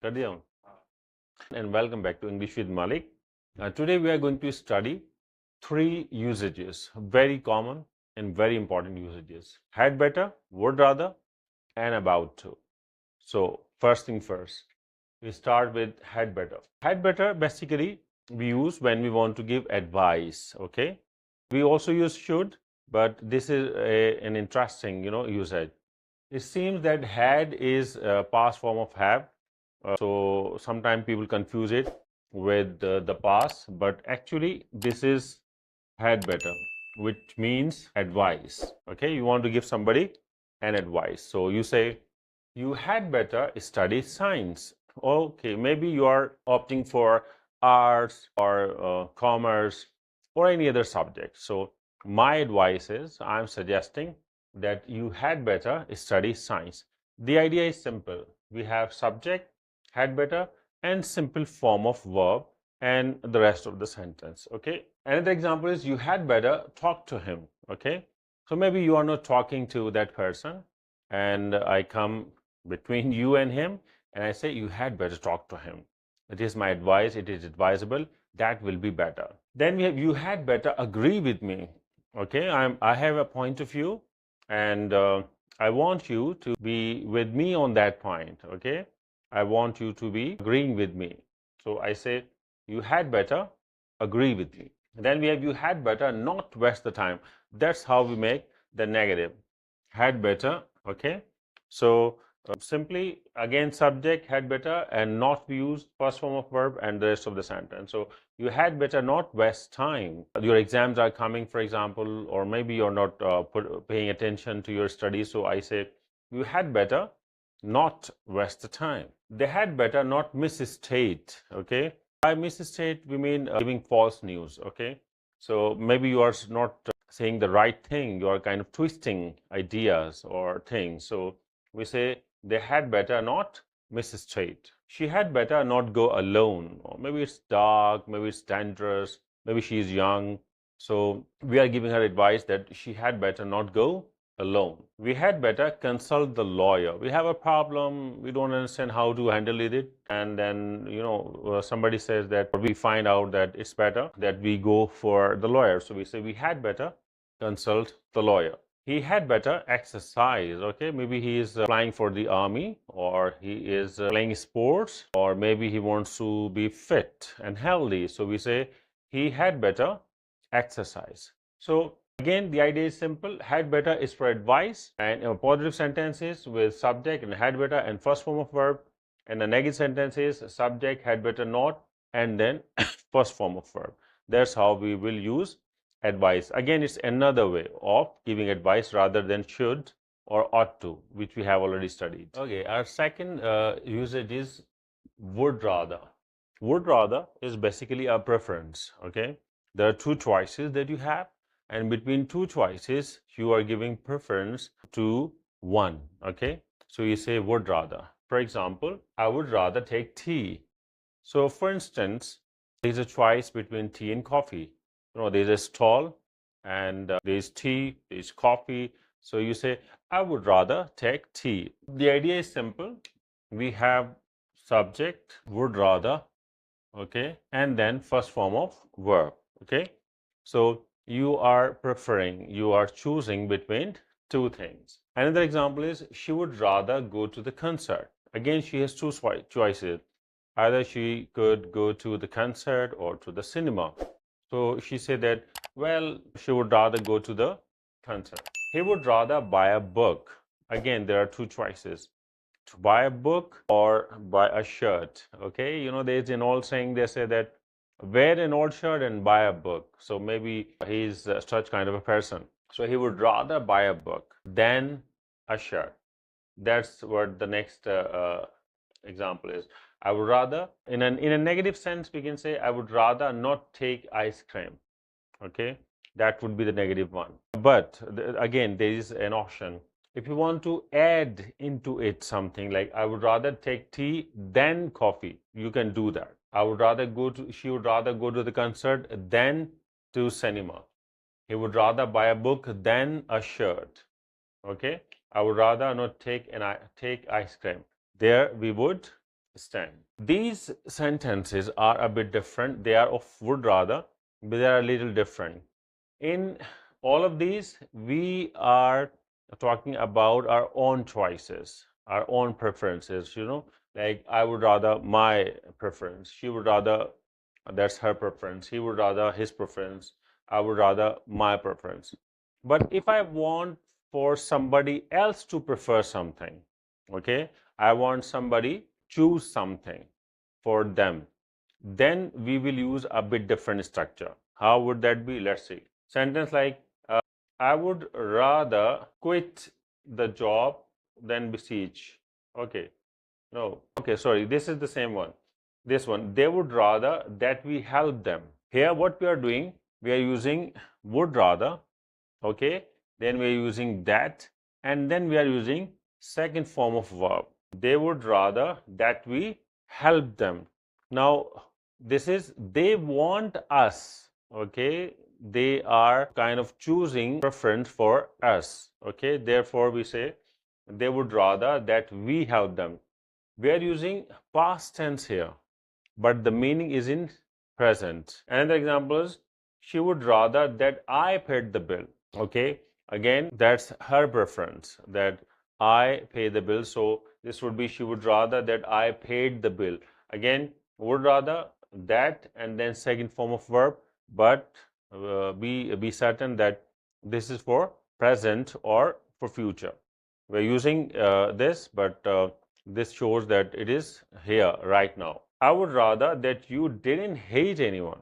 कर दिया हूँ? And welcome back to English with Malik. Today we are going to study three usages, very common and very important usages. Had better, would rather, and about to. So first thing first, we start with had better. Had better basically we use when we want to give advice, okay? We also use should, but this is an interesting, usage. It seems that had is a past form of have. So sometimes people confuse it with the past, but actually this is had better, which means advice. Okay, you want to give somebody an advice. So you say, you had better study science. Okay, maybe you are opting for arts or commerce or any other subject. So my advice is, I'm suggesting that you had better study science. The idea is simple. We have subject, had better, and simple form of verb and the rest of the sentence. Okay. Another example is you had better talk to him. Okay. So maybe you are not talking to that person, and I come between you and him, and I say you had better talk to him. It is my advice. It is advisable. That will be better. Then we have you had better agree with me. Okay. I have a point of view, and I want you to be with me on that point. Okay. I want you to be agreeing with me. So I say, you had better agree with me. Then we have you had better not waste the time. That's how we make the negative. Had better, okay? So simply again subject had better and not be used first form of verb and the rest of the sentence. So you had better not waste time. Your exams are coming, for example, or maybe you're not paying attention to your studies. So I say you had better not waste the time. They had better not misstate. Okay, by misstate we mean giving false news. Okay, so maybe you are not saying the right thing, you are kind of twisting ideas or things. So we say they had better not misstate. She had better not go alone, or maybe it's dark, maybe it's dangerous, maybe she's young. So we are giving her advice that she had better not go alone. We had better consult the lawyer. We have a problem, we don't understand how to handle it, and then somebody says that, or we find out that it's better that we go for the lawyer. So we say we had better consult the lawyer. He had better exercise. Okay, maybe he is applying for the army, or he is playing sports, or maybe he wants to be fit and healthy. So we say he had better exercise. So again, the idea is simple. Had better is for advice, and positive sentences with subject and had better and first form of verb, and the negative sentences subject, had better not, and then first form of verb. That's how we will use advice. Again, it's another way of giving advice rather than should or ought to, which we have already studied. Okay, our second usage is would rather. Would rather is basically a preference. Okay, there are two choices that you have, and between two choices you are giving preference to one. Okay, so you say would rather. For example, I would rather take tea. So for instance, there's a choice between tea and coffee. There's a stall, and there's tea, there's coffee. So you say I would rather take tea. The idea is simple. We have subject would rather, okay, and then first form of verb. Okay, so you are preferring, you are choosing between two things. Another example is she would rather go to the concert. Again, she has two choices. Either she could go to the concert or to the cinema. So she said that, well, she would rather go to the concert. He would rather buy a book. Again, there are two choices: to buy a book or buy a shirt. Okay, there's an old saying, they say that wear an old shirt and buy a book. So maybe he's such kind of a person. So he would rather buy a book than a shirt. That's what the next example is. I would rather, in a negative sense, we can say I would rather not take ice cream. Okay, that would be the negative one. But again, there is an option. If you want to add into it something like I would rather take tea than coffee, you can do that. She would rather go to the concert than to cinema. He would rather buy a book than a shirt. Okay, I would rather not take ice cream. There we would stand. These sentences are a bit different. They are of would rather, but they are a little different. In all of these, we are talking about our own choices, our own preferences, like I would rather my preference, she would rather that's her preference, he would rather his preference, I would rather my preference. But if I want for somebody else to prefer something, okay, I want somebody choose something for them, then we will use a bit different structure. How would that be? Let's see. Sentence like, I would rather quit the job than besiege. Okay, no, okay, sorry, this is the same one. This one, they would rather that we help them. Here, what we are doing, we are using would rather, okay, then we are using that, and then we are using second form of verb. They would rather that we help them. Now, this is they want us, okay, they are kind of choosing preference for us, okay, therefore we say they would rather that we help them. We are using past tense here, but the meaning is in present. Another example is she would rather that I paid the bill. Okay, again, that's her preference that I pay the bill. So this would be she would rather that I paid the bill. Again, would rather that and then second form of verb, but be certain that this is for present or for future. We're using this, but this shows that it is here right now. I would rather that you didn't hate anyone.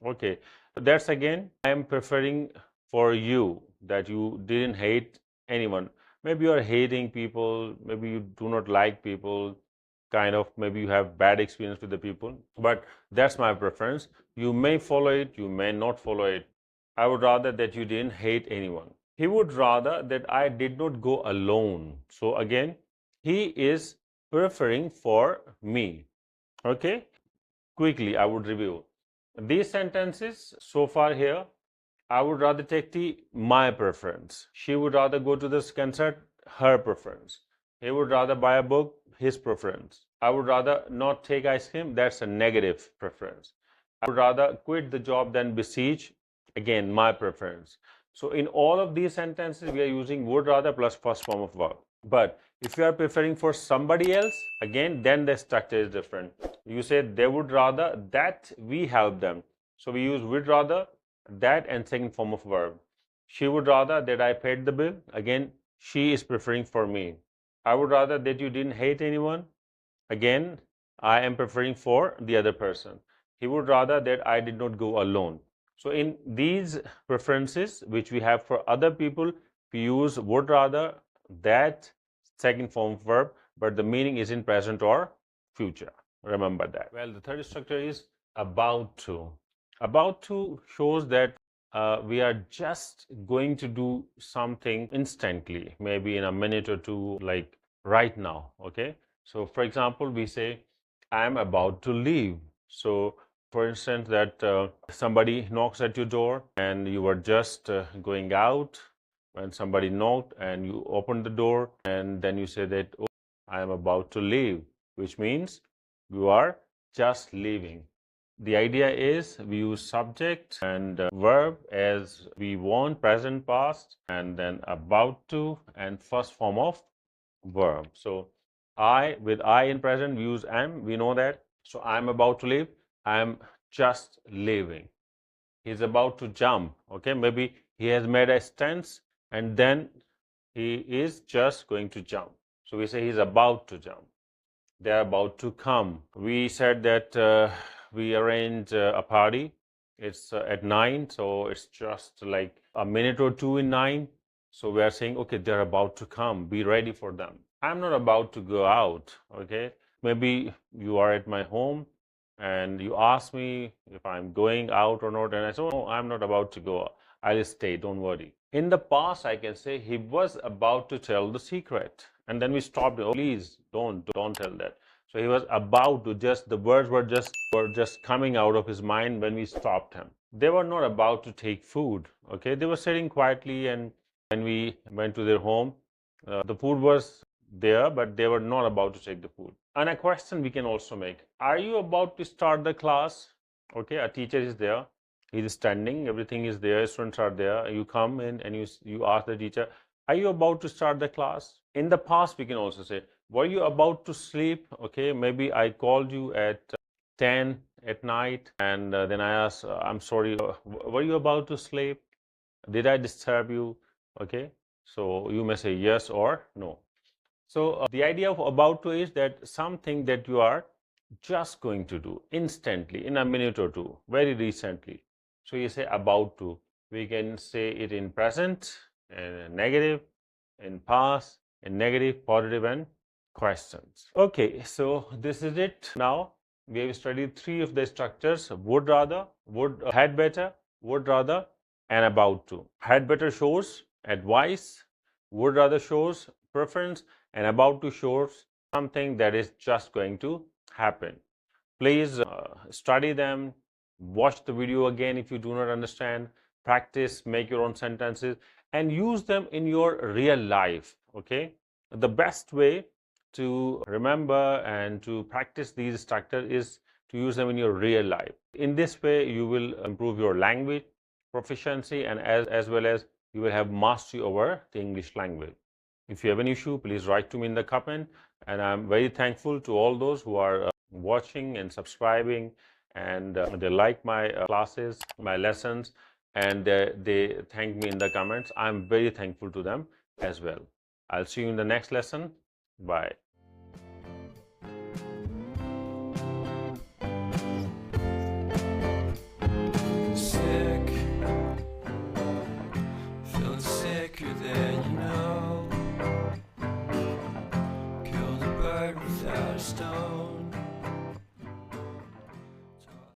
Okay, that's again, I am preferring for you that you didn't hate anyone. Maybe you are hating people, maybe you do not like people, kind of, maybe you have bad experience with the people, but that's my preference. You may follow it, you may not follow it. I would rather that you didn't hate anyone. He would rather that I did not go alone. So again, he is preferring for me. Okay, quickly I would review these sentences so far here. I would rather take the my preference. She would rather go to this concert, her preference. He would rather buy a book, his preference. I would rather not take ice cream, that's a negative preference. I would rather quit the job than besiege, again, my preference. So in all of these sentences, we are using would rather plus first form of verb. But if you are preferring for somebody else, again, then the structure is different. You say they would rather that we help them. So we use would rather, that, and second form of verb. She would rather that I paid the bill. Again, she is preferring for me. I would rather that you didn't hate anyone. Again, I am preferring for the other person. He would rather that I did not go alone. So in these preferences which we have for other people, we use would rather, that, second form verb, but the meaning is in present or future. Remember that. Well, the third structure is about to. About to shows that we are just going to do something instantly, maybe in a minute or two, like right now. Okay, so for example, we say I'm about to leave. So for instance, that somebody knocks at your door and you are just going out when somebody knocked and you open the door, and then you say that, oh, I am about to leave, which means you are just leaving. The idea is we use subject and verb as we want, present, past, and then about to and first form of verb. So I, with I in present, we use am, we know that. So I'm about to leave, I'm just leaving. He's about to jump. Okay, maybe he has made a stance and then he is just going to jump. So we say he's about to jump. They're about to come. We said that we arranged a party. It's at 9, so it's just like a minute or two in 9. So we are saying, okay, they're about to come. Be ready for them. I'm not about to go out. Okay, maybe you are at my home and you ask me if I'm going out or not, and I say, oh, no, I'm not about to go. I'll stay. Don't worry. In the past, I can say he was about to tell the secret, and then we stopped. Oh, please don't tell that. So he was about to, just the words were just coming out of his mind when we stopped him. They were not about to take food. Okay, they were sitting quietly, and when we went to their home, the food was there, but they were not about to take the food. And a question we can also make: are you about to start the class? Okay, a teacher is there, he is standing, everything is there, students are there. You come in and you ask the teacher, are you about to start the class? In the past, we can also say, were you about to sleep? Okay, maybe I called you at 10 at night, and then I asked, I'm sorry, were you about to sleep? Did I disturb you? Okay, so you may say yes or no. So the idea of about to is that something that you are just going to do instantly in a minute or two, very recently. So you say about to. We can say it in present, and negative, in past, in negative, positive, and questions. Okay, so this is it. Now we have studied three of the structures: would rather, would had better, would rather, and about to. Had better shows advice, would rather shows preference, and about to shows something that is just going to happen. Please study them, watch the video again if you do not understand, practice, make your own sentences, and use them in your real life. Okay, the best way to remember and to practice these structures is to use them in your real life. In this way, you will improve your language proficiency, and as well as you will have mastery over the English language. If you have an issue, please write to me in the comment, and I'm very thankful to all those who are watching and subscribing, and they like my classes, my lessons, and they thank me in the comments. I'm very thankful to them as well. I'll see you in the next lesson. Bye.